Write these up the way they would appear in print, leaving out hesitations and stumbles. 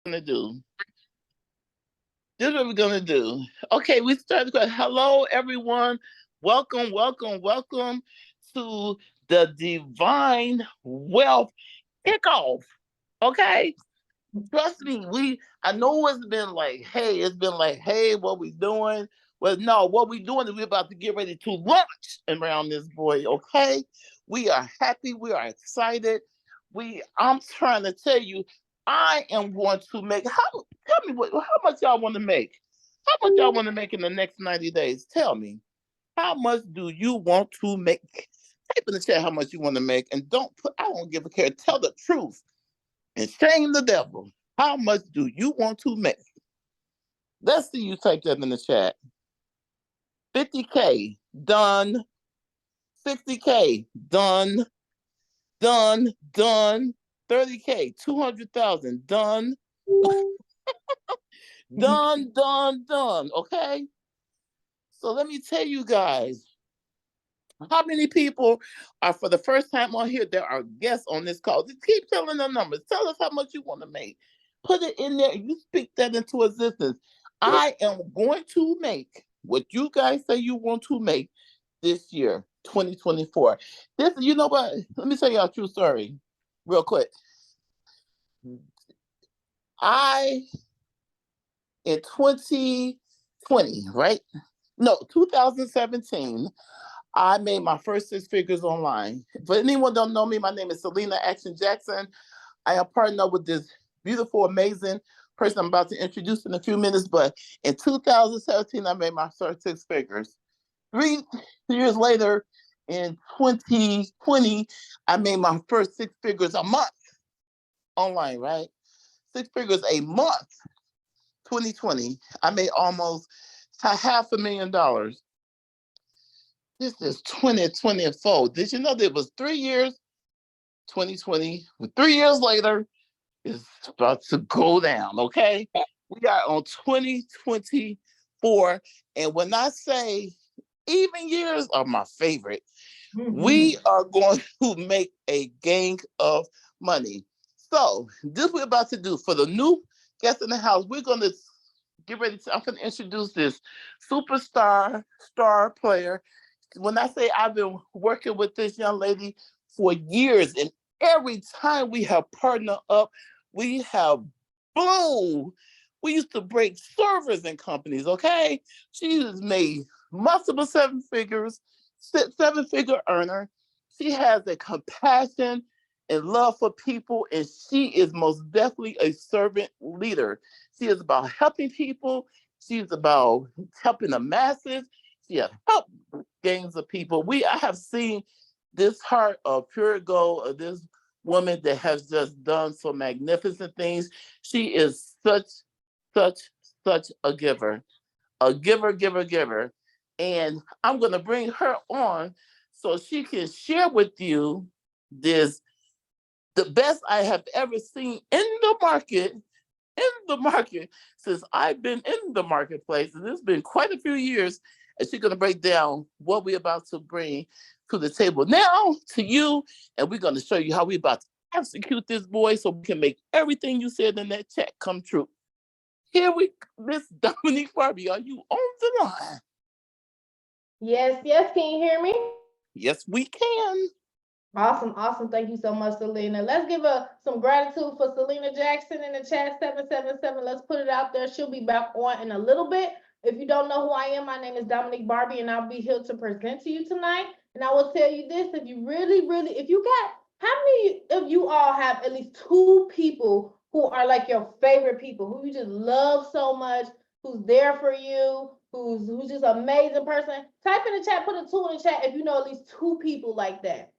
gonna do. This is what we're gonna do. Okay, we started. Hello, everyone. Welcome, welcome, welcome to the Divine Wealth Kickoff. Okay, trust me. I know it's been like, hey, what we doing? Well, no, what we doing is we're about to get ready to launch around this boy. Okay, we are happy. We are excited. I'm trying to tell you, I am going to make. Tell me how much y'all want to make? How much y'all want to make in the next 90 days? Tell me. How much do you want to make? Type in the chat how much you want to make, and I don't give a care. Tell the truth and shame the devil. How much do you want to make? Let's see you type that in the chat. 50K, done. 60K, done. Done, done. 30K, 200,000, done. Done, done, done. Okay? So let me tell you guys, how many people are for the first time on here? There are guests on this call. Just keep telling the numbers. Tell us how much you want to make. Put it in there. You speak that into existence. I am going to make what you guys say you want to make this year, 2024. You know what? Let me tell y'all a true story real quick. In 2020, right? No, 2017, I made my first six figures online. For anyone don't know me, my name is Selena Action Jackson. I am partnered with this beautiful, amazing person I'm about to introduce in a few minutes. But in 2017, I made my first six figures. 3 years later, in 2020, I made my first six figures a month online, right? Six figures a month. 2020, I made almost $500,000. This is 2024. Did you know there was 3 years? 2020. 3 years later, it's about to go down. Okay, we are on 2024, and when I say even years are my favorite, we are going to make a gang of money. So this we're about to do for the new guests in the house. We're going to get ready to. I'm going to introduce this superstar star player. When I say I've been working with this young lady for years, and every time we have partnered up, we have boom. We used to break servers in companies, okay? She has made multiple seven figures, seven-figure earner. She has a compassion and love for people, and she is most definitely a servant leader. She is about helping people. She's about helping the masses. She has helped gangs of people. I have seen this heart of pure gold of this woman that has just done so magnificent things. She is such, such a giver. A giver, giver, giver. And I'm going to bring her on so she can share with you this the best I have ever seen in the market since I've been in the marketplace. And it's been quite a few years. And she's going to break down what we're about to bring to the table now to you. And we're going to show you how we're about to execute this boy so we can make everything you said in that chat come true. Here we Miss Dominique Barbie, are you on the line? Yes, yes. Can you hear me? Yes, we can. Awesome, awesome. Thank you so much, Selena. Let's give some gratitude for Selena Jackson in the chat 777. Let's put it out there. She'll be back on in a little bit. If you don't know who I am, my name is Dominique Barbie, and I'll be here to present to you tonight. And I will tell you this: if you really, if you got, how many of you all have at least two people who are like your favorite people, who you just love so much, who's there for you, who's just an amazing person? Type in the chat, put a two in the chat if you know at least two people like that.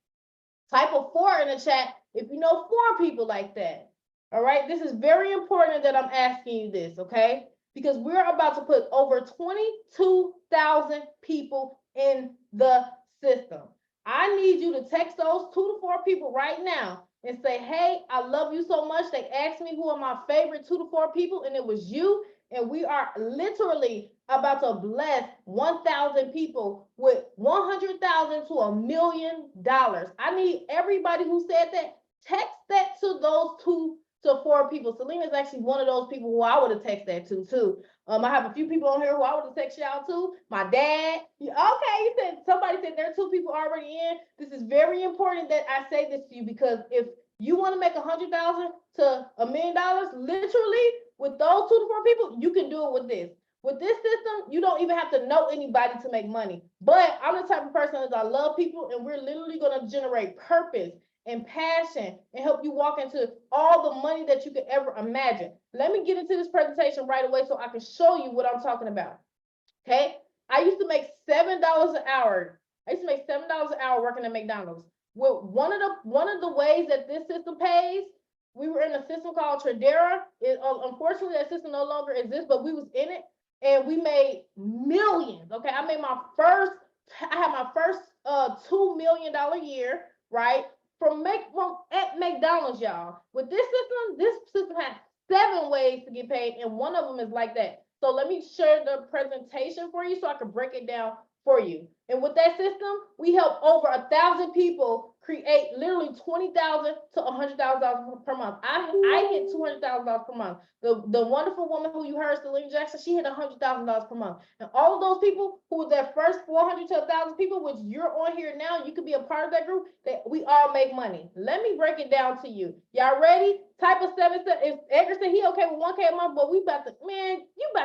Type a four in the chat if you know four people like that. All right. This is very important that I'm asking you this, okay? Because we're about to put over 22,000 people in the system. I need you to text those 2 to 4 people right now and say, hey, I love you so much. They asked me who are my favorite 2 to 4 people, and it was you. And we are literally about to bless 1,000 people with 100,000 to $1 million. I need everybody who said that, text that to those to 4 people. Selena is actually one of those people who I would have texted that to too. I have a few people on here who I would have texted y'all to. My dad. Okay, you said somebody said there are 2 people already in. This is very important that I say this to you, because if you want to make $100,000 to $1,000,000, literally with those 2 to 4 people, you can do it with this. With this system, you don't even have to know anybody to make money. But I'm the type of person that I love people, and we're literally going to generate purpose and passion and help you walk into all the money that you could ever imagine. Let me get into this presentation right away so I can show you what I'm talking about. Okay. I used to make $7 an hour. I used to make $7 an hour working at McDonald's. Well, one of the ways that this system pays, we were in a system called Tradera. Unfortunately, that system no longer exists, but we was in it and we made millions. Okay. I had my first $2 million year, right? From at McDonald's, y'all. With this system has 7 ways to get paid, and one of them is like that. So let me share the presentation for you so I can break it down for you. And with that system, we help over 1,000 people create literally $20,000 to $100,000 per month. I hit $200,000 per month. The wonderful woman who you heard, Selena Jackson, she hit $100,000 per month. And all of those people who were their first 400 to 1,000 people, which you're on here now, you could be a part of that group. That we all make money. Let me break it down to you. Y'all ready? Type of 7. If Edgar said he okay with 1K a month, but you about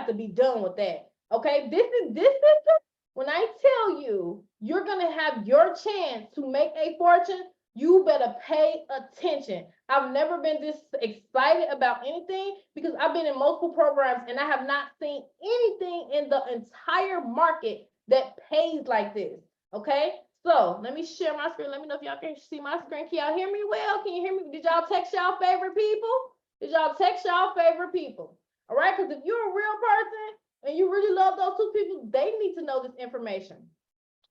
to be done with that. Okay, this system. When I tell you you're gonna have your chance to make a fortune, you better pay attention. I've never been this excited about anything because I've been in multiple programs and I have not seen anything in the entire market that pays like this. Okay, so let me share my screen. Let me know if y'all can see my screen. Can y'all hear me well? Can you hear me? Did y'all text y'all favorite people? Did y'all text y'all favorite people? All right, because if you're a real person and you really love those 2 people, they need to know this information.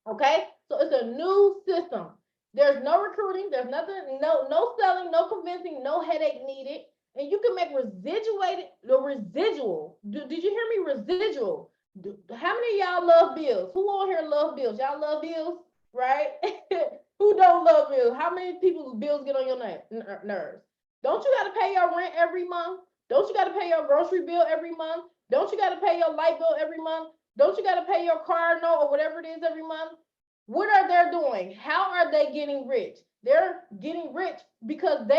Okay, so it's a new system. There's no recruiting, there's nothing, no selling, no convincing, no headache needed, and you can make residual. Did you hear me? Residual. How many of y'all love bills? Who on here love bills? Y'all love bills, right? Who don't love bills? How many people's bills get on your nerves? Don't you got to pay your rent every month? Don't you got to pay your grocery bill every month? Don't you got to pay your light bill every month? Don't you got to pay your car note or whatever it is every month? What are they doing? How are they getting rich? They're getting rich because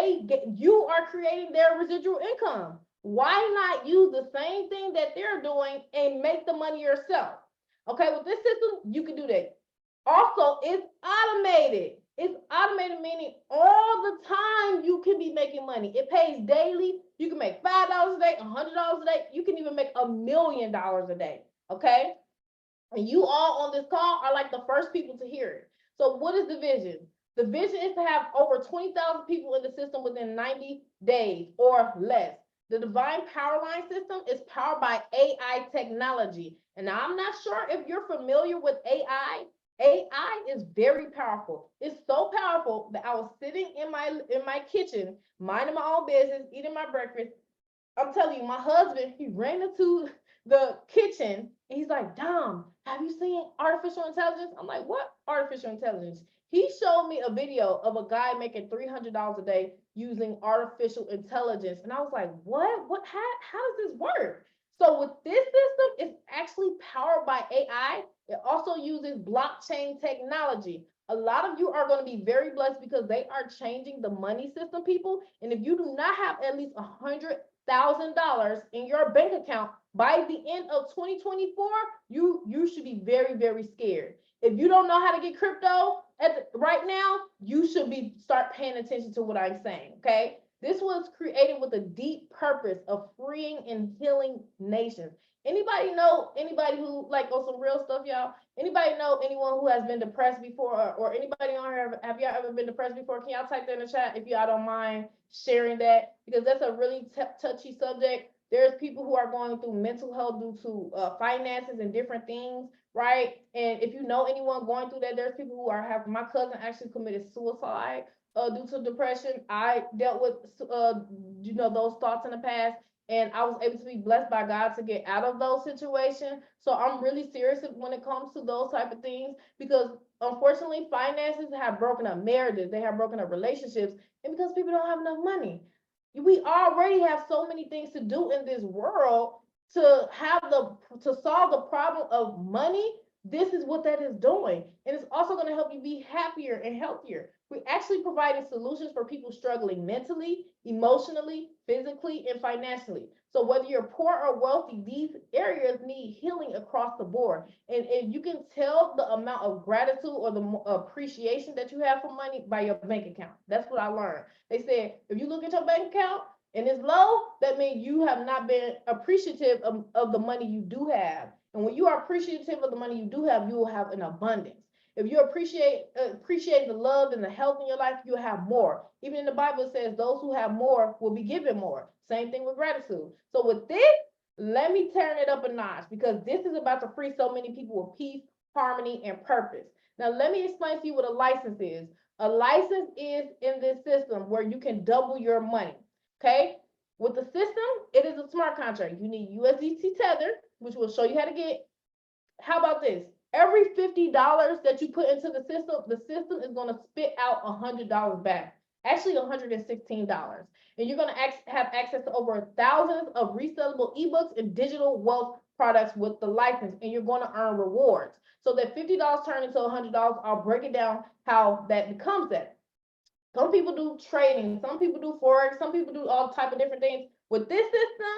you are creating their residual income. Why not use the same thing that they're doing and make the money yourself? Okay, with this system, you can do that. Also, it's automated. It's automated, meaning all the time you can be making money. It pays daily. You can make $5 a day, $100 a day. You can even make $1 million a day. Okay. And you all on this call are like the first people to hear it. So what is the vision? The vision is to have over 20,000 people in the system within 90 days or less. The Divine Powerline system is powered by AI technology. And I'm not sure if you're familiar with AI. AI is very powerful. It's so powerful that I was sitting in my kitchen, minding my own business, eating my breakfast. I'm telling you, my husband, he ran into the kitchen and he's like, Dom, have you seen artificial intelligence? I'm like, what artificial intelligence? He showed me a video of a guy making $300 a day using artificial intelligence. And I was like, what? How does this work? So with this system, it's actually powered by AI. It also uses blockchain technology. A lot of you are going to be very blessed because they are changing the money system, people. And if you do not have at least $100,000 in your bank account by the end of 2024, you should be very, very scared. If you don't know how to get crypto right now, you should start paying attention to what I'm saying. Okay, this was created with a deep purpose of freeing and healing nations. Anybody know anybody who like on some real stuff, y'all? Anybody know anyone who has been depressed before, or anybody on here, have y'all ever been depressed before? Can y'all type that in the chat if y'all don't mind sharing that, because that's a really touchy subject. There's people who are going through mental health due to finances and different things, right? And if you know anyone going through that, there's people who my cousin actually committed suicide due to depression. I dealt with those thoughts in the past, and I was able to be blessed by God to get out of those situations. So I'm really serious when it comes to those type of things, because unfortunately finances have broken up marriages, they have broken up relationships, and because people don't have enough money. We already have so many things to do in this world to solve the problem of money. This is what that is doing, and it's also going to help you be happier and healthier. We're actually providing solutions for people struggling mentally, emotionally, physically, and financially. So whether you're poor or wealthy, these areas need healing across the board. And you can tell the amount of gratitude or the appreciation that you have for money by your bank account. That's what I learned. They said if you look at your bank account and it's low, that means you have not been appreciative of the money you do have. And when you are appreciative of the money you do have, you will have an abundance. If you appreciate the love and the health in your life, you'll have more. Even in the Bible, it says those who have more will be given more. Same thing with gratitude. So with this, let me turn it up a notch, because this is about to free so many people with peace, harmony, and purpose. Now, let me explain to you what a license is. A license is in this system where you can double your money. Okay? With the system, it is a smart contract. You need USDT Tether, which will show you how to get. How about this? Every $50 that you put into the system is going to spit out $100 back. Actually, $116. And you're going to have access to over thousands of resellable ebooks and digital wealth products with the license, and you're going to earn rewards. So that $50 turn into $100. I'll break it down how that becomes that. Some people do trading, some people do forex, some people do all type of different things. With this system,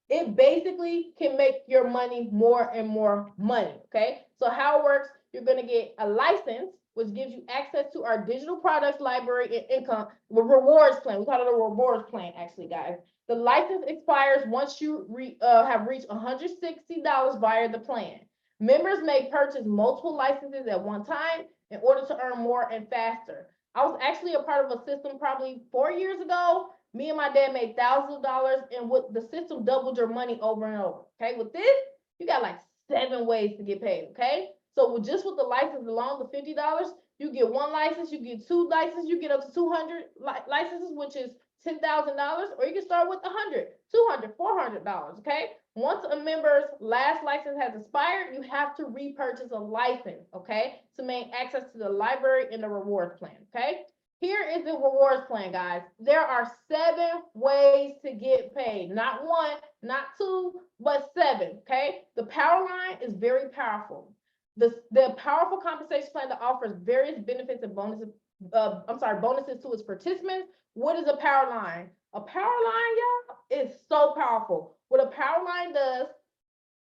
it basically can make your money more and more money. Okay, so how it works, you're going to get a license, which gives you access to our digital products library and income rewards plan. We call it a rewards plan, actually, guys. The license expires once you have reached $160 via the plan. Members may purchase multiple licenses at one time in order to earn more and faster. I was actually a part of a system probably 4 years ago. Me and my dad made thousands of dollars, and with the system doubled your money over and over. Okay, with this, you got like 7 ways to get paid. Okay, so just with the license alone, the $50, you get 1 license, you get 2 licenses, you get up to 200 licenses, which is $10,000, or you can start with 100, 200, $400. Okay, once a member's last license has expired, you have to repurchase a license, okay, to maintain access to the library and the rewards plan. Okay, here is the rewards plan, guys. There are 7 ways to get paid. Not 1, not 2, but 7. Okay, the Powerline is very powerful. The powerful compensation plan that offers various benefits and bonuses. Bonuses to its participants. What is a power line? A power line, y'all, is so powerful. What a power line does,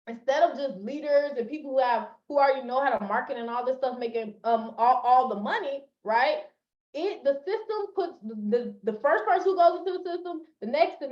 instead of just leaders and people who already know how to market and all this stuff making all the money, right? The system puts the first person who goes into the system, the next,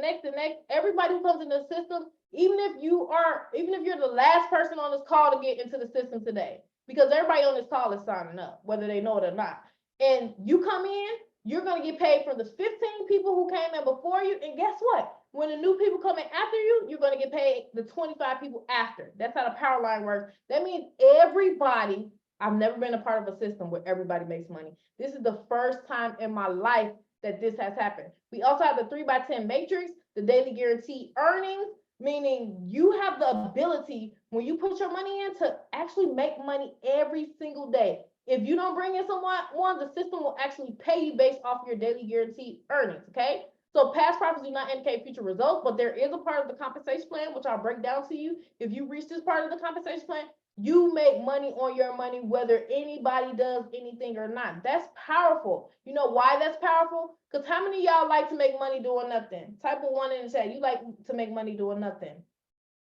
everybody who comes into the system, even if you're the last person on this call to get into the system today, because everybody on this call is signing up, whether they know it or not. And you come in, you're going to get paid from the 15 people who came in before you. And guess what? When the new people come in after you, you're going to get paid the 25 people after. That's how the power line works. That means everybody, I've never been a part of a system where everybody makes money. This is the first time in my life that this has happened. We also have the 3x10 matrix, the daily guaranteed earnings, meaning you have the ability when you put your money in to actually make money every single day. If you don't bring in someone, the system will actually pay you based off your daily guaranteed earnings, okay? So past profits do not indicate future results, but there is a part of the compensation plan, which I'll break down to you. If you reach this part of the compensation plan, you make money on your money, whether anybody does anything or not. That's powerful. You know why that's powerful? Because how many of y'all like to make money doing nothing? Type of 1 in the chat. You like to make money doing nothing.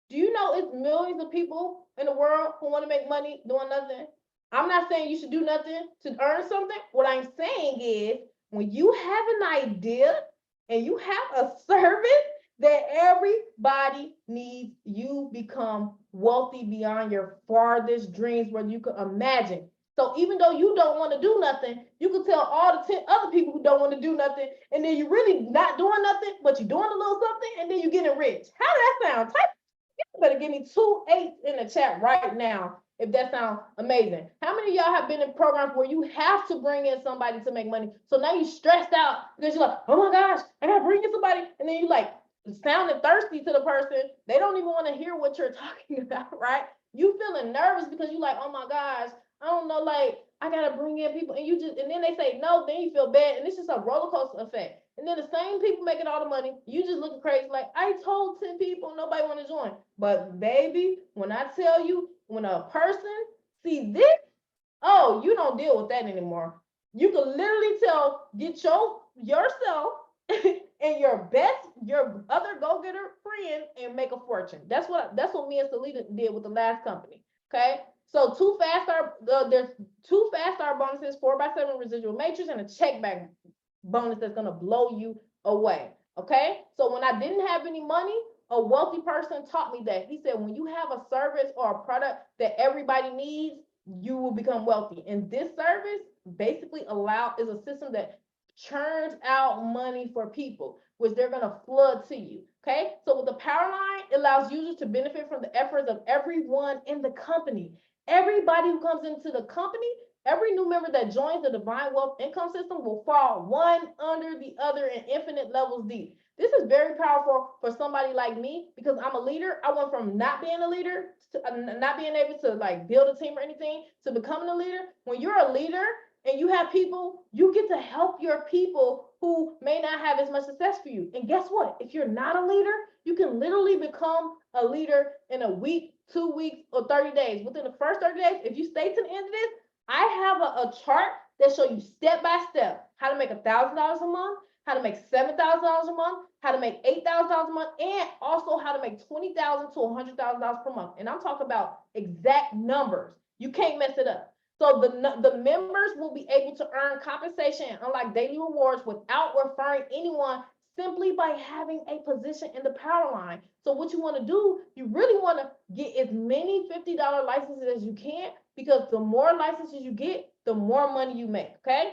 Do you know it's millions of people in the world who want to make money doing nothing? I'm not saying you should do nothing to earn something. What I'm saying is when you have an idea and you have a service that everybody needs, you become wealthy beyond your farthest dreams where you could imagine. So even though you don't want to do nothing, you can tell all the 10 other people who don't want to do nothing, and then you're really not doing nothing, but you're doing a little something, and then you're getting rich. How does that sound? You better give me 2 8s in the chat right now if that sounds amazing. How many of y'all have been in programs where you have to bring in somebody to make money? So now you're stressed out because you're like, oh my gosh, I gotta bring in somebody. And then you like sounding thirsty to the person. They don't even want to hear what you're talking about, right? You feeling nervous because you're like, oh my gosh, I don't know, like I gotta bring in people. And then they say no, then you feel bad. And it's just a roller coaster effect. And then the same people making all the money, you just looking crazy like, I told 10 people, nobody want to join. But baby, when I tell you, when a person see this, oh, you don't deal with that anymore. You can literally get yourself and your other go-getter friend and make a fortune. That's what me and Selena did with the last company. Okay. So there's two fast start bonuses, 4x7 residual matrix, and a check back bonus that's gonna blow you away. Okay. So when I didn't have any money, a wealthy person taught me that. He said, when you have a service or a product that everybody needs, you will become wealthy. And this service basically is a system that churns out money for people, which they're going to flood to you. Okay. So with the Powerline, it allows users to benefit from the efforts of everyone in the company. Everybody who comes into the company, every new member that joins the Divine Wealth Income System will fall one under the other in infinite levels deep. This is very powerful for somebody like me because I'm a leader. I went from not being a leader to not being able to like build a team or anything to becoming a leader. When you're a leader and you have people, you get to help your people who may not have as much success for you. And guess what? If you're not a leader, you can literally become a leader in a week, 2 weeks, or 30 days. Within the first 30 days, if you stay to the end of this, I have a chart that show you step by step how to make $1,000 a month, how to make $7,000 a month, how to make $8,000 a month, and also how to make $20,000 to $100,000 per month. And I'm talking about exact numbers. You can't mess it up. So the members will be able to earn compensation, unlike daily rewards, without referring anyone, simply by having a position in the Powerline. So what you want to do, you really want to get as many $50 licenses as you can, because the more licenses you get, the more money you make. Okay.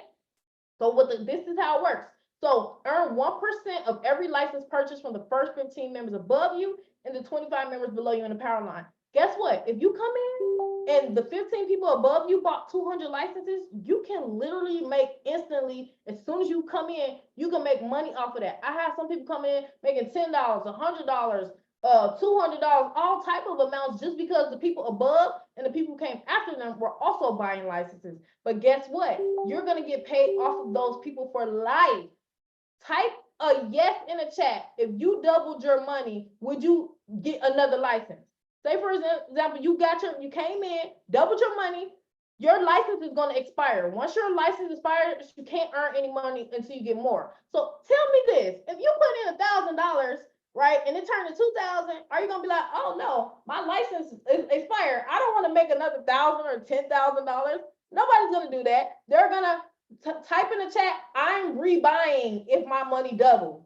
So this is how it works. So earn 1% of every license purchase from the first 15 members above you and the 25 members below you in the Powerline. Guess what? If you come in and the 15 people above you bought 200 licenses, you can literally make instantly, as soon as you come in, you can make money off of that. I have some people come in making $10, $100, $200, all type of amounts, just because the people above and the people who came after them were also buying licenses. But guess what? You're going to get paid off of those people for life. Type a yes in the chat. If you doubled your money, would you get another license? Say for example, you came in, doubled your money, your license is going to expire. Once your license expires, you can't earn any money until you get more. So tell me this: if you put in $1,000, right, and it turned to 2,000, are you gonna be like, oh no, my license is expired, I don't want to make another $1,000 or $10,000? Nobody's gonna do that. They're gonna type in the chat, I'm rebuying if my money doubles.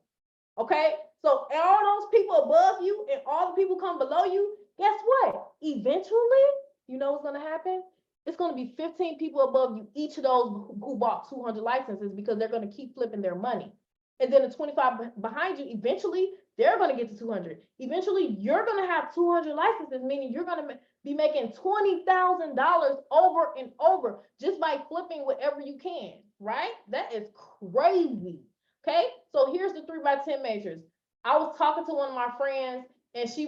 Okay, so all those people above you and all the people come below you, guess what? Eventually, you know what's gonna happen? It's gonna be 15 people above you, each of those who bought 200 licenses, because they're gonna keep flipping their money. And then the 25 behind you, eventually they're going to get to 200. Eventually you're going to have 200 licenses, meaning you're going to be making $20,000 over and over just by flipping whatever you can, right? That is crazy. Okay. So here's the 3x10 matrix. I was talking to one of my friends and she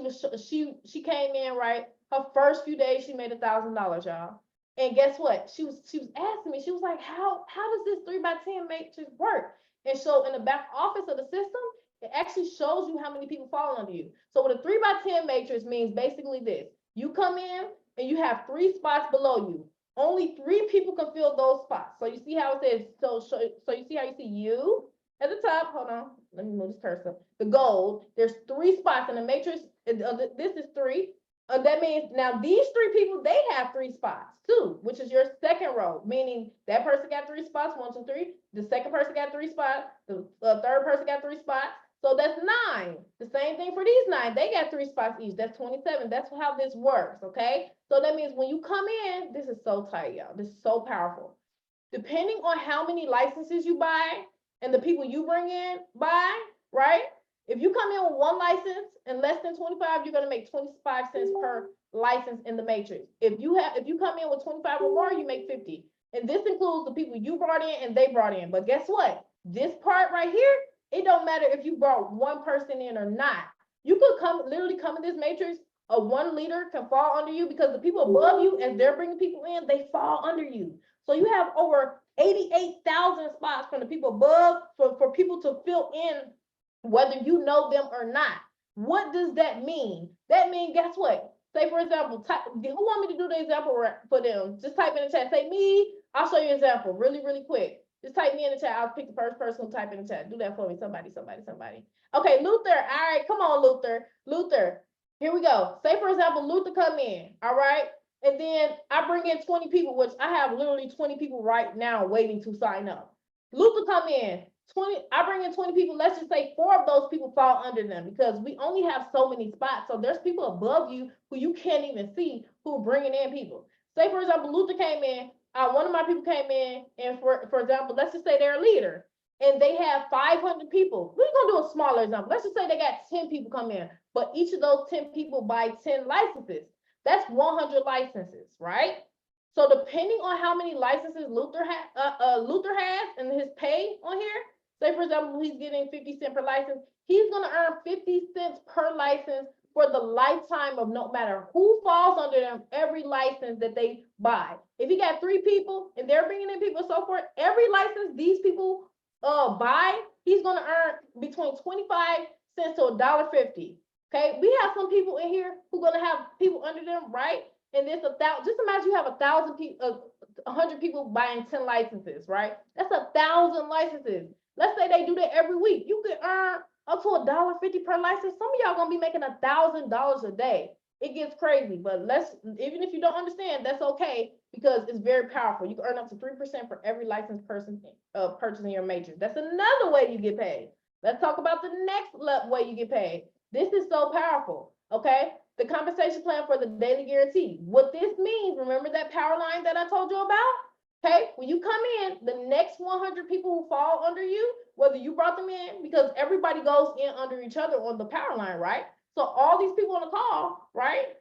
came in, right? Her first few days, she made $1,000, y'all. And guess what? She was asking me, she was like, how does this 3x10 matrix work? And so in the back office of the system, it actually shows you how many people fall under you. So what a 3x10 matrix means basically this: you come in and you have 3 spots below you. Only 3 people can fill those spots. So you see how it says, so you see how you see you at the top. Hold on, let me move this cursor. The gold, there's 3 spots in the matrix. This is 3. That means now these 3 people, they have 3 spots too, which is your second row, meaning that person got 3 spots, 1, 2, 3. The second person got 3 spots. The third person got 3 spots. So that's 9. The same thing for these 9. They got 3 spots each. That's 27. That's how this works, okay? So that means when you come in, this is so tight, y'all. This is so powerful. Depending on how many licenses you buy and the people you bring in buy, right? If you come in with 1 license and less than 25, you're gonna make 25 cents per license in the matrix. If you come in with 25 or more, you make 50. And this includes the people you brought in and they brought in. But guess what? This part right here, it don't matter if you brought 1 person in or not. You could literally come in this matrix, a 1 leader can fall under you, because the people above you, as they're bringing people in, they fall under you. So you have over 88,000 spots from the people above for people to fill in whether you know them or not. What does that mean? That means, guess what? Say, for example, who want me to do the example for them? Just type in the chat. Say me. I'll show you an example really, really quick. Just type me in the chat. I'll pick the first person who type in the chat. Do that for me. Somebody. Okay, Luther. All right, come on, Luther. Luther, here we go. Say, for example, Luther come in. All right. And then I bring in 20 people, which I have literally 20 people right now waiting to sign up. Luther come in. 20, I bring in 20 people. Let's just say 4 of those people fall under them because we only have so many spots. So there's people above you who you can't even see who are bringing in people. Say, for example, Luther came in. One of my people came in, and for example, let's just say they're a leader and they have 500 people. We're going to do a smaller example. Let's just say they got 10 people come in, but each of those 10 people buy 10 licenses. That's 100 licenses, right? So depending on how many licenses Luther has and his pay on here, say, for example, he's getting 50 cents per license. He's going to earn 50 cents per license for the lifetime of no matter who falls under them, every license that they buy. If he got 3 people and they're bringing in people and so forth, every license these people buy, he's going to earn between 25 cents to $1.50. Okay, we have some people in here who are going to have people under them, right? And there's just imagine you have 1,000 people, 100 people buying 10 licenses, right? That's 1,000 licenses. Let's say they do that every week. You could earn up to $1.50 per license. Some of y'all gonna be making $1,000 a day. It gets crazy, but even if you don't understand, that's okay because it's very powerful. You can earn up to 3% for every licensed person purchasing your matrix. That's another way you get paid. Let's talk about the next way you get paid. This is so powerful, okay? The compensation plan for the daily guarantee. What this means, remember that power line that I told you about? Okay, when you come in, the next 100 people who fall under you, whether you brought them in, because everybody goes in under each other on the power line, right? So all these people on the call, right?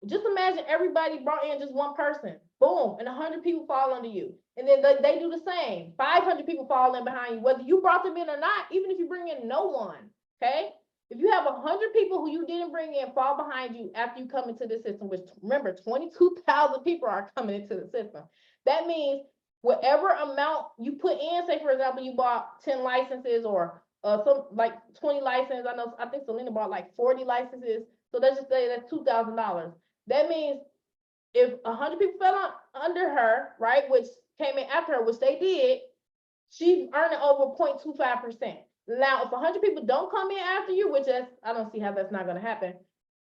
Just imagine everybody brought in just one person, boom, and 100 people fall under you. And then they do the same. 500 people fall in behind you, whether you brought them in or not, even if you bring in no one, okay? If you have 100 people who you didn't bring in fall behind you after you come into the system, which remember, 22,000 people are coming into the system. That means whatever amount you put in, say, for example, you bought 10 licenses or some like 20 licenses. I think Selena bought like 40 licenses. So let's just say that's $2,000. That means if 100 people fell under her, right, which came in after her, which they did, she's earning over 0.25%. Now, if 100 people don't come in after you, which is, I don't see how that's not going to happen,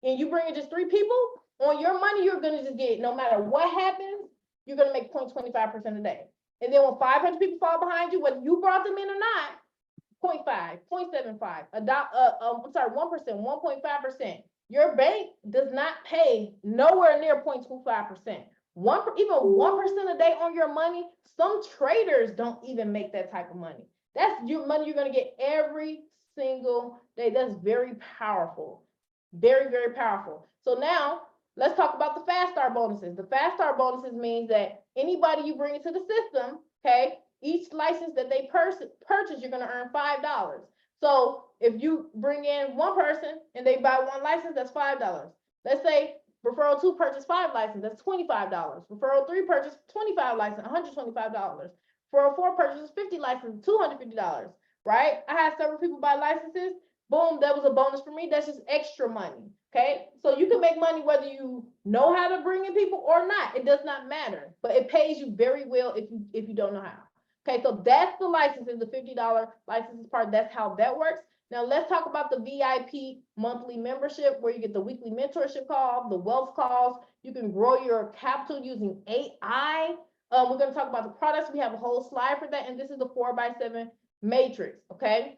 and you bring in just 3 people, on your money, you're going to just get, no matter what happens, you're going to make 0.25% a day. And then when 500 people fall behind you, whether you brought them in or not, 0.5, 0.75, I'm sorry, 1%, 1.5%. Your bank does not pay nowhere near 0.25%. Even 1% a day on your money, some traders don't even make that type of money. That's your money you're going to get every single day. That's very powerful. Very, very powerful. So now let's talk about the fast start bonuses. The fast start bonuses means that anybody you bring into the system, okay, each license that they purchase, you're going to earn $5. So if you bring in one person and they buy one license, that's $5. Let's say referral 2 purchase 5 licenses, that's $25. Referral 3 purchase 25 licenses, $125. Referral 4 purchases 50 licenses, $250, right? I had several people buy licenses. Boom, that was a bonus for me. That's just extra money, okay? So you can make money whether you know how to bring in people or not. It does not matter, but it pays you very well if you don't know how. Okay, so that's the licenses, the $50 licenses part. That's how that works. Now let's talk about the VIP monthly membership where you get the weekly mentorship call, the wealth calls. You can grow your capital using AI. We're going to talk about the products. We have a whole slide for that, and this is the 4x7 matrix. Okay,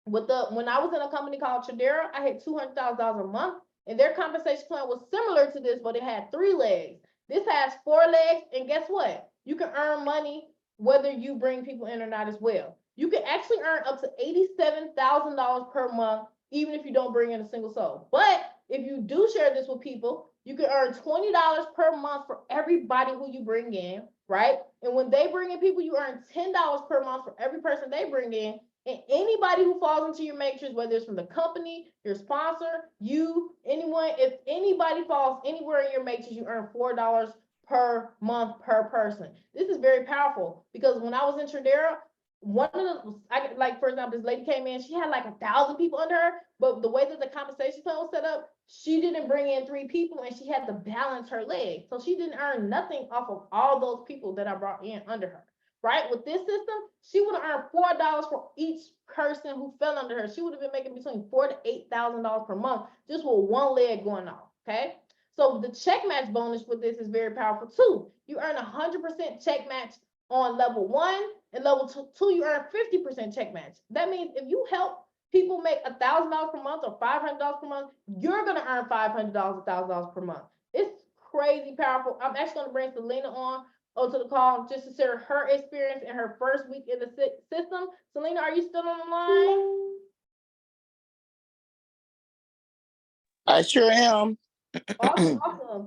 when I was in a company called Tradera, I had $200,000 a month, and their compensation plan was similar to this, but it had 3 legs. This has 4 legs, and guess what? You can earn money whether you bring people in or not as well. You can actually earn up to $87,000 per month, even if you don't bring in a single soul. But if you do share this with people, you can earn $20 per month for everybody who you bring in, right? And when they bring in people, you earn $10 per month for every person they bring in. And anybody who falls into your matrix, whether it's from the company, your sponsor, you, anyone, if anybody falls anywhere in your matrix, you earn $4 per month per person. This is very powerful because when I was in Tradera, one of the like for example, this lady came in, she had like 1,000 people under her, but the way that the compensation plan was set up, she didn't bring in 3 people and she had to balance her leg. So she didn't earn nothing off of all those people that I brought in under her. Right? With this system, she would have earned $4 for each person who fell under her. She would have been making between $4,000 to $8,000 per month just with one leg going off. Okay. So the check match bonus with this is very powerful too. You earn 100% check match on level 1, and level two you earn 50% check match. That means if you help people make $1,000 per month or $500 per month, you're gonna earn $500, $1,000 per month. It's crazy powerful. I'm actually gonna bring Selena on to the call just to share her experience in her first week in the system. Selena, are you still on the line? I sure am. Awesome.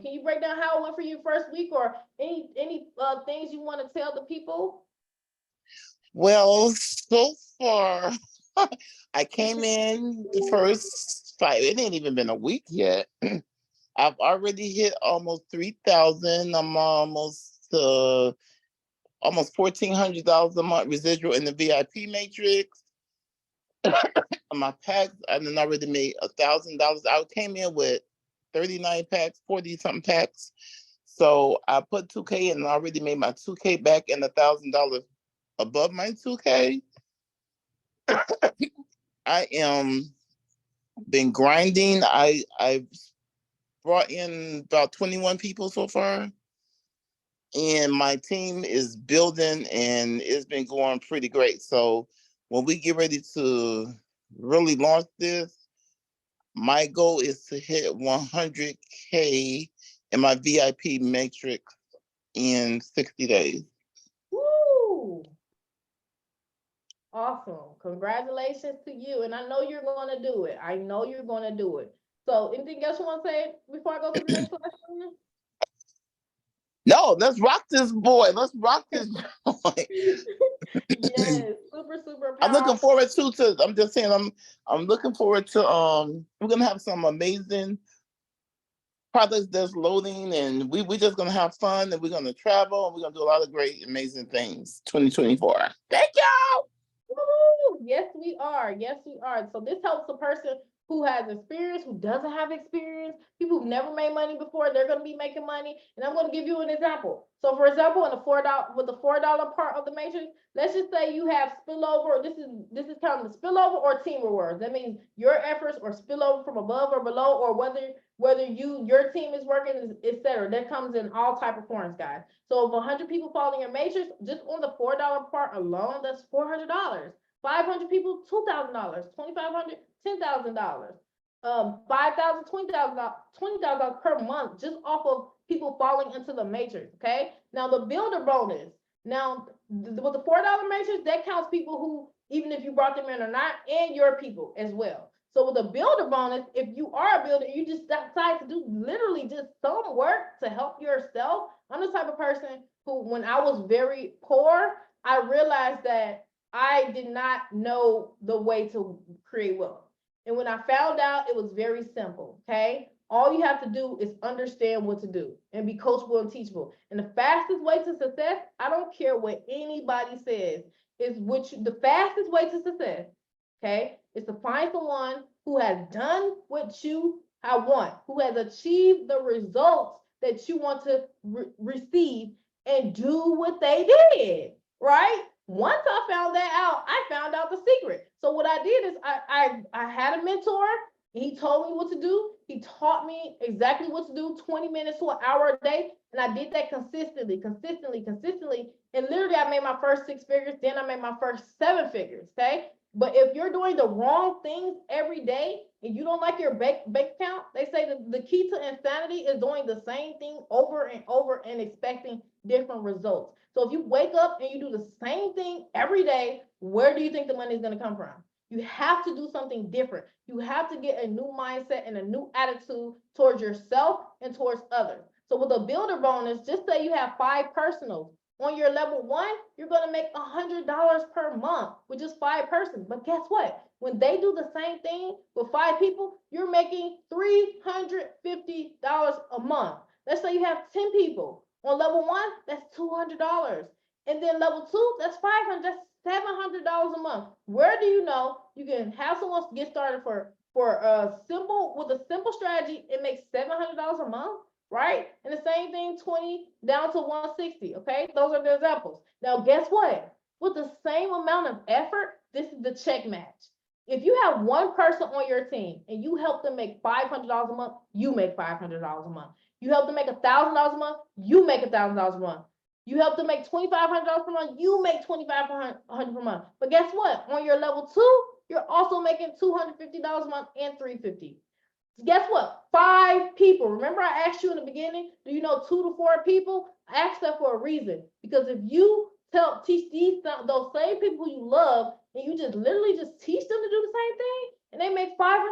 Can you break down how it went for you first week, or any things you want to tell the people? Well, so far, I came in the first 5. It ain't even been a week yet. I've already hit almost 3,000. I'm almost $1,400 a month residual in the VIP matrix. My packs, I then already made $1,000. I came in with 39 packs, 40 something packs. So I put 2K and I already made my 2K back and $1,000 above my 2K. I am been grinding. I've brought in about 21 people so far. And my team is building and it's been going pretty great. So when we get ready to really launch this, my goal is to hit 100K in my VIP matrix in 60 days. Woo! Awesome. Congratulations to you. And I know you're going to do it. I know you're going to do it. So anything else you want to say before I go to the next question? No, let's rock this boy. Let's rock this boy. Yes, super I'm looking powerful. forward to I'm just saying I'm looking forward to we're gonna have some amazing products that's loading, and we're just gonna have fun, and we're gonna travel, and we're gonna do a lot of great amazing things 2024. Thank y'all. Woo! Yes, we are. Yes, we are. So this helps a person who has experience, who doesn't have experience, people who've never made money before, they're going to be making money. And I'm going to give you an example. So for example, in the $4 with the $4 part of the matrix, let's just say you have spillover. This is counting the spillover or team rewards. That means your efforts or spillover from above or below, or whether your team is working, etc. That comes in all type of forms, guys. So if 100 people fall in your matrix, just on the $4 part alone, that's $400. 500 people, $2,000. 2,500, $10,000. 5,000, $20,000 per month just off of people falling into the matrix. Okay. Now the builder bonus. Now with the $4 matrix, that counts people who, even if you brought them in or not, and your people as well. So with a builder bonus, if you are a builder, you just decide to do literally just some work to help yourself. I'm the type of person who, when I was very poor, I realized that I did not know the way to create wealth. And when I found out, it was very simple. Okay. All you have to do is understand what to do and be coachable and teachable. And the fastest way to success, I don't care what anybody says, is the fastest way to success, okay, is to find someone who has done what you want, who has achieved the results that you want to receive, and do what they did, right? Once I found that out, I found out the secret. So what I did is I had a mentor. He told me what to do. He taught me exactly what to do, 20 minutes to an hour a day. And I did that consistently. And literally I made my first 6 figures. Then I made my first 7 figures. Okay. But if you're doing the wrong things every day and you don't like your bank account, they say that the key to insanity is doing the same thing over and over and expecting different results. So if you wake up and you do the same thing every day, where do you think the money is going to come from? You have to do something different. You have to get a new mindset and a new attitude towards yourself and towards others. So with a builder bonus, just say you have 5 personals. On your level 1, you're going to make $100 per month with just 5 persons. But guess what? When they do the same thing with 5 people, you're making $350 a month. Let's say you have 10 people. On level 1, that's $200. And then level 2, that's $500. That's $700 a month. Where do you know you can have someone get started for a simple strategy? It makes $700 a month, right? And the same thing, 20 down to 160. Okay, those are the examples. Now, guess what? With the same amount of effort, this is the check match. If you have one person on your team and you help them make $500 a month, you make $500 a month. You help them make $1,000 a month, you make $1,000 a month. You help them make $2,500 per month, you make $2,500 per month. But guess what? On your level 2, you're also making $250 a month and $350. Guess what? 5 people. Remember I asked you in the beginning, do you know 2 to 4 people? I asked that for a reason. Because if you teach those same people who you love, and you just literally just teach them to do the same thing, and they make $500,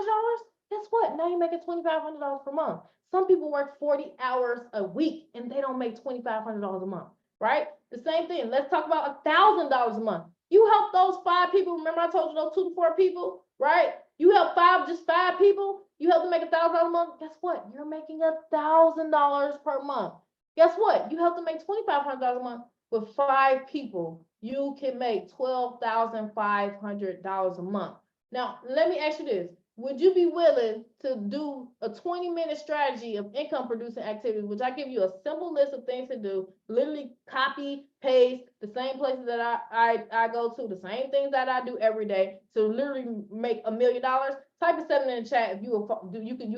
guess what? Now you're making $2,500 per month. Some people work 40 hours a week and they don't make $2,500 a month, right? The same thing. Let's talk about $1,000 a month. You help those 5 people. Remember I told you those 2 to 4 people, right? You help just 5 people. You help them make $1,000 a month. Guess what? You're making $1,000 per month. Guess what? You help them make $2,500 a month. With 5 people, you can make $12,500 a month. Now, let me ask you this. Would you be willing to do a 20-minute strategy of income producing activities, which I give you a simple list of things to do, literally copy, paste, the same places that I go to, the same things that I do every day to literally make $1 million? Type of 7 in the chat if you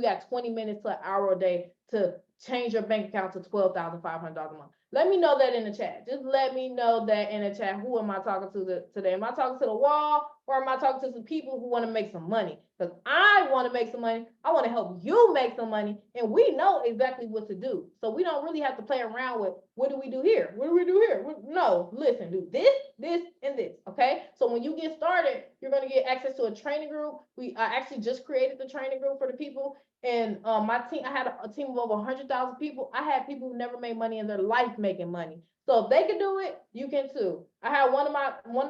got 20 minutes to an hour a day to change your bank account to $12,500 a month. Let me know that in the chat. Just let me know that in the chat. Who am I talking to today? Am I talking to the wall, or am I talking to some people who want to make some money? Because I want to make some money. I want to help you make some money. And we know exactly what to do. So we don't really have to play around with, what do we do here? What do we do here? No, listen, do this, this, and this. Okay. So when you get started, you're going to get access to a training group. I actually just created the training group for the people. And my team, I had a team of over 100,000 people. I had people who never made money in their life making money. So if they can do it, you can too. I had one of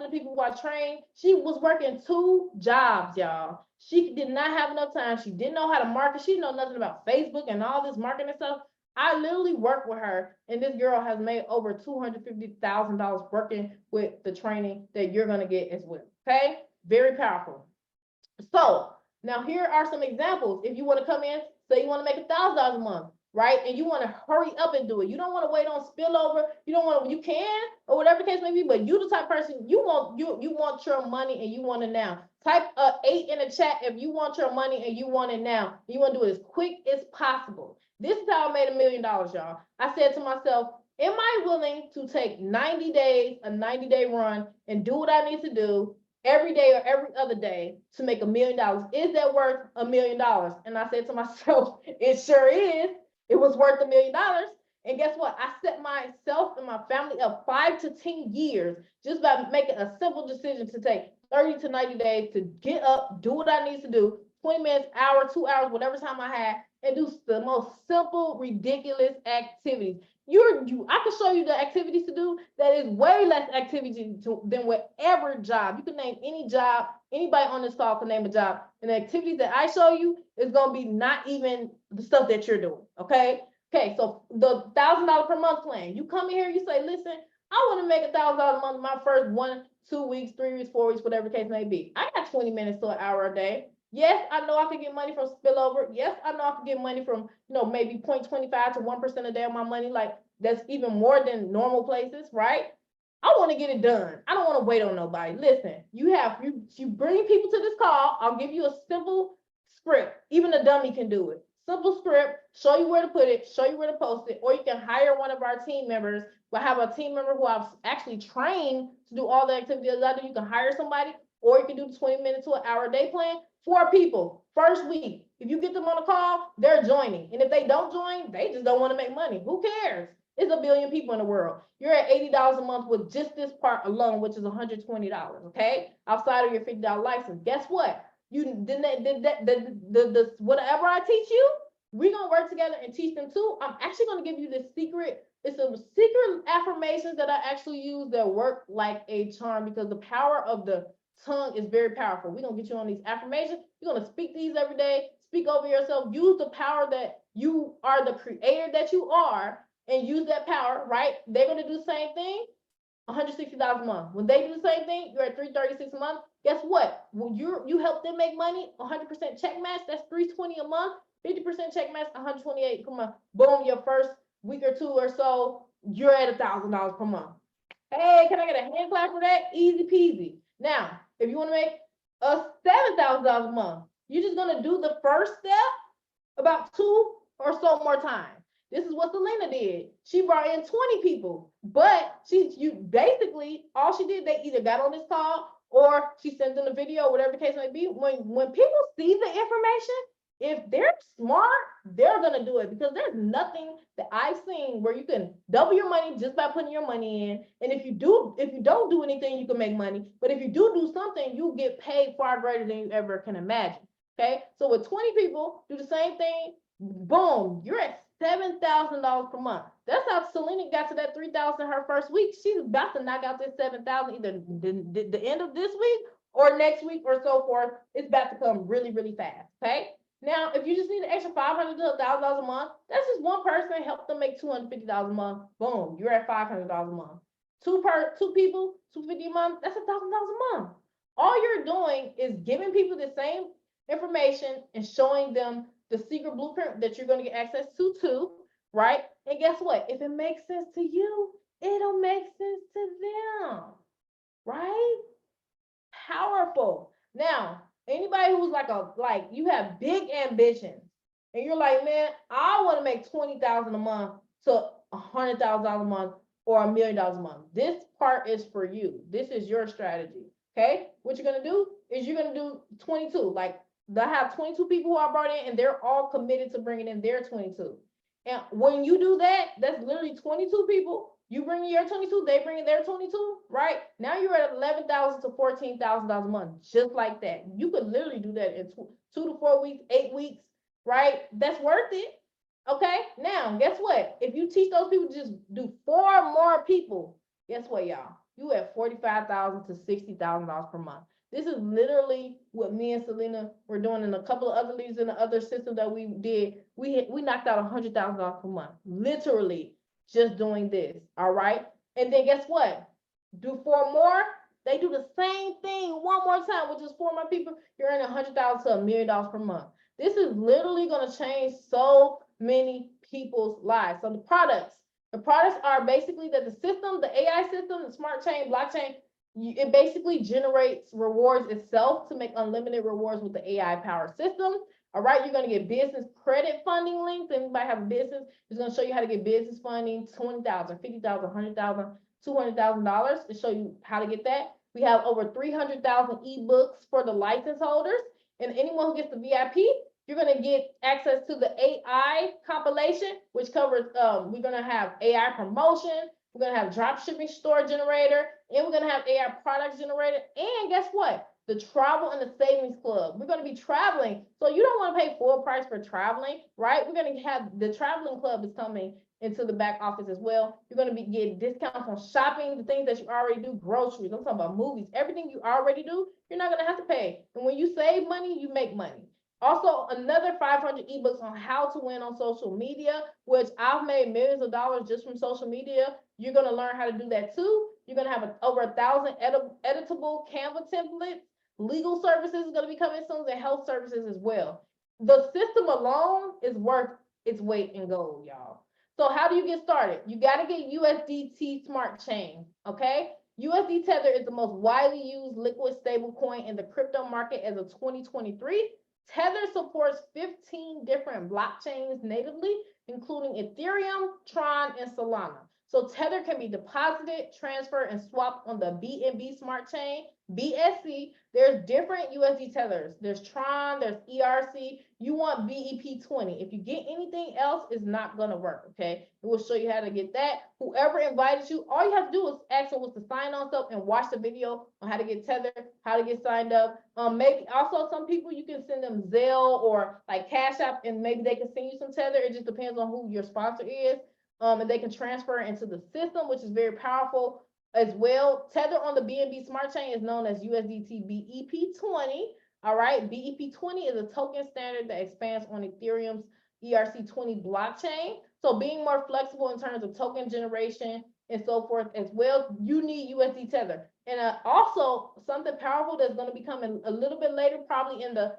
the people who I trained. She was working 2 jobs, y'all. She did not have enough time. She didn't know how to market. She didn't know nothing about Facebook and all this marketing stuff. I literally worked with her, and this girl has made over $250,000 working with the training that you're gonna get as well. Okay, very powerful. So now here are some examples. If you want to come in, say you want to make $1,000 a month, right? And you want to hurry up and do it. You don't want to wait on spillover. You don't want to, you can, or whatever the case may be, but you the type of person, you want your money and you want it now. Type 8 in the chat if you want your money and you want it now. You want to do it as quick as possible. This is how I made $1 million, y'all. I said to myself, am I willing to take 90 days, a 90-day run, and do what I need to do every day or every other day to make $1 million? Is that worth $1 million? And I said to myself, it sure is. It was worth $1 million. And guess what? I set myself and my family up 5 to 10 years just by making a simple decision to take 30 to 90 days to get up, do what I need to do, 20 minutes, hour, 2 hours, whatever time I had, and do the most simple, ridiculous activities. I can show you the activities to do that is way less activity than whatever job. You can name any job. Anybody on this call can name a job. And the activities that I show you is going to be not even the stuff that you're doing. Okay. Okay. So the $1,000 per month plan, you come in here, you say, listen, I want to make $1,000 a month in my first 1, 2 weeks, 3 weeks, 4 weeks, whatever the case may be. I got 20 minutes to an hour a day. Yes, I know I could get money from spillover. Yes, I know I could get money from, maybe 0.25 to 1% a day of my money. Like, that's even more than normal places, right? I want to get it done. I don't want to wait on nobody. Listen, you bring people to this call. I'll give you a simple script. Even a dummy can do it. Simple script, show you where to put it, show you where to post it, or you can hire one of our team members. We'll have a team member who I've actually trained to do all the activities I do. You can hire somebody, or you can do the 20-minute to an hour a day plan. 4 people, first week. If you get them on a call, they're joining. And if they don't join, they just don't want to make money. Who cares? It's 1 billion people in the world. You're at $80 a month with just this part alone, which is $120, okay? Outside of your $50 license. Guess what? Whatever I teach you, we're gonna work together and teach them too. I'm actually gonna give you this secret. It's some secret affirmations that I actually use that work like a charm, because the power of the tongue is very powerful. We're gonna get you on these affirmations. You're gonna speak these every day. Speak over yourself. Use the power that you are, the creator that you are, and use that power, right? They're going to do the same thing. $160 a month. When they do the same thing, you're at $336 a month. Guess what? When you help them make money, 100% check match, that's $320 a month. 50% check match, 128 per month. Boom, your first week or two or so, you're at $1,000 per month. Hey, can I get a hand clap for that? Easy peasy. Now, if you want to make a $7,000 a month, you're just gonna do the first step about 2 or so more times. This is what Selena did. She brought in 20 people, but you basically all she did, they either got on this call or she sent them a video, whatever the case may be. When people see the information, if they're smart, they're gonna do it, because there's nothing that I've seen where you can double your money just by putting your money in. And if you don't do anything, you can make money. But if you do something, you get paid far greater than you ever can imagine. Okay, so with 20 people, do the same thing. Boom, you're at $7,000 per month. That's how Selena got to that 3,000 her first week. She's about to knock out this 7,000 either the end of this week or next week or so forth. It's about to come really, really fast. Okay. Now, if you just need an extra $500 to $1,000 a month, that's just one person, help them make $250 a month. Boom, you're at $500 a month. Two people, $250 a month, that's $1,000 a month. All you're doing is giving people the same information and showing them the secret blueprint that you're going to get access to too, right? And guess what? If it makes sense to you, it'll make sense to them, right? Powerful. Now, anybody who's like you have big ambitions and you're like, man, I want to make 20,000 a month to $100,000 a month or $1 million a month. This part is for you. This is your strategy. Okay. What you're going to do is you're going to do 22. Like, I have 22 people who I brought in and they're all committed to bringing in their 22. And when you do that, that's literally 22 people. You bring in your 22, they bring in their 22, right? Now you're at $11,000 to $14,000 a month, just like that. You could literally do that in 2 to 4 weeks, 8 weeks, right? That's worth it. Okay. Now, guess what? If you teach those people to just do 4 more people, guess what, y'all? You at $45,000 to $60,000 per month. This is literally what me and Selena were doing in a couple of other leads in the other system that we did. We knocked out $100,000 per month, literally just doing this. All right. And then guess what? Do 4 more. They do the same thing 1 more time, which is 4 more people. You're earning $100,000 to $1 million per month. This is literally going to change so many people's lives. So the products are basically that the system, the AI system, the smart chain, blockchain, it basically generates rewards itself to make unlimited rewards with the AI powered system. All right, you're going to get business credit funding links. Anybody have a business, it's going to show you how to get business funding, $20,000, $50,000, $100,000, $200,000 to show you how to get that. We have over 300,000 ebooks for the license holders, and anyone who gets the VIP, you're going to get access to the AI compilation, which covers, we're going to have AI promotion, we're going to have drop shipping store generator, and we're going to have AI product generator. And guess what? The travel and the savings club. We're going to be traveling. So you don't want to pay full price for traveling, right? We're going to have the traveling club is coming into the back office as well. You're going to be getting discounts on shopping, the things that you already do, groceries. I'm talking about movies, everything you already do, you're not going to have to pay. And when you save money, you make money. Also, another 500 ebooks on how to win on social media, which I've made millions of dollars just from social media. You're going to learn how to do that too. You're going to have over 1,000 editable Canva templates. Legal services is going to be coming soon, and health services as well. The system alone is worth its weight in gold, y'all. So how do you get started? You got to get USDT Smart Chain, okay? USD Tether is the most widely used liquid stable coin in the crypto market as of 2023. Tether supports 15 different blockchains natively, including Ethereum, Tron, and Solana. So Tether can be deposited, transferred, and swapped on the BNB Smart Chain, BSC. There's different USD Tethers. There's Tron, there's ERC. You want BEP20. If you get anything else, it's not going to work, okay? It will show you how to get that. Whoever invited you, all you have to do is ask them what's the sign-on stuff and watch the video on how to get Tether, how to get signed up. Maybe also some people you can send them Zelle or like Cash App, and maybe they can send you some Tether. It just depends on who your sponsor is. And they can transfer into the system, which is very powerful as well. Tether on the BNB Smart Chain is known as USDT BEP20. All right, BEP20 is a token standard that expands on Ethereum's ERC20 blockchain. So being more flexible in terms of token generation and so forth as well, you need USD Tether. And also something powerful that's going to be coming a little bit later, probably in the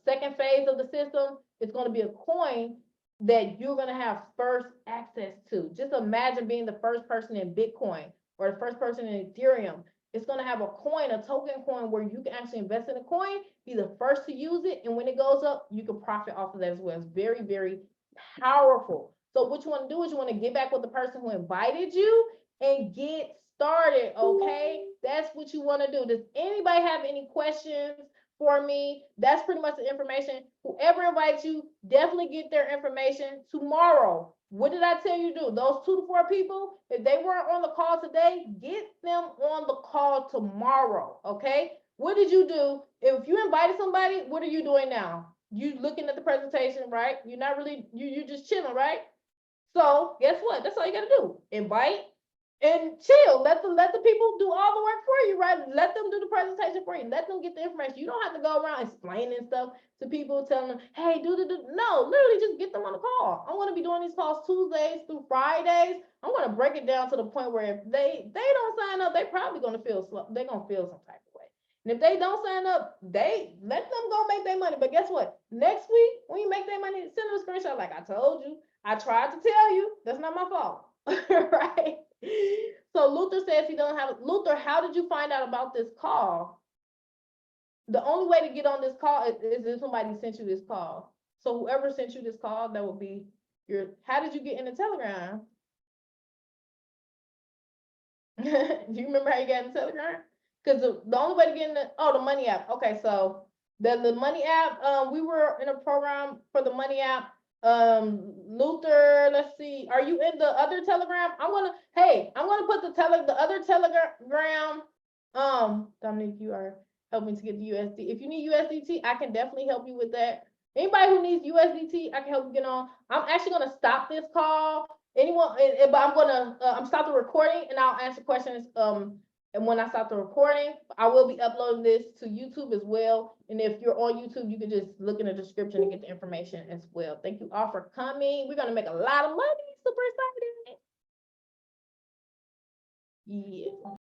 second phase of the system, is going to be a coin that you're going to have first access to. Just imagine being the first person in Bitcoin or the first person in Ethereum. It's going to have a coin, a token coin, where you can actually invest in a coin, be the first to use it, and when it goes up, you can profit off of that as well. It's very, very powerful. So what you want to do is you want to get back with the person who invited you and get started, okay? That's what you want to do. Does anybody have any questions for me? That's pretty much the information. Whoever invites you, definitely get their information tomorrow. What did I tell you to do? Those 2 to 4 people, if they weren't on the call today, get them on the call tomorrow, okay? What did you do? If you invited somebody, what are you doing now? You looking at the presentation, right? You're not really, you just chilling, right? So guess what? That's all you gotta do. Invite and chill. Let the people do all the work for you, right? Let them do the presentation for you. Let them get the information. You don't have to go around explaining stuff to people, telling them, hey, do. No, literally just get them on the call. I'm gonna be doing these calls Tuesdays through Fridays. I'm gonna break it down to the point where if they don't sign up, they probably gonna feel slow. They're gonna feel some type of way. And if they don't sign up, they let them go make their money. But guess what? Next week, when you make their money, send them a screenshot like I told you. I tried to tell you. That's not my fault. Right? So Luther says he doesn't have Luther, how did you find out about this call? The only way to get on this call is if somebody sent you this call. So whoever sent you this call, that would be your, how did you get in the Telegram? Do you remember how you got in the Telegram? Because the only way to get in the money app. Okay, so the money app, we were in a program for the money app. Luther, let's see, are you in the other Telegram? I'm gonna put the other Telegram. Dominique, you are helping to get the USD. If you need USDT, I can definitely help you with that. Anybody who needs USDT, I can help you get on. I'm actually gonna stop this call. Anyone, but I'm gonna stop the recording and I'll answer questions. And when I stop the recording, I will be uploading this to YouTube as well. And if you're on YouTube, you can just look in the description and get the information as well. Thank you all for coming. We're gonna make a lot of money. Super excited. Yeah.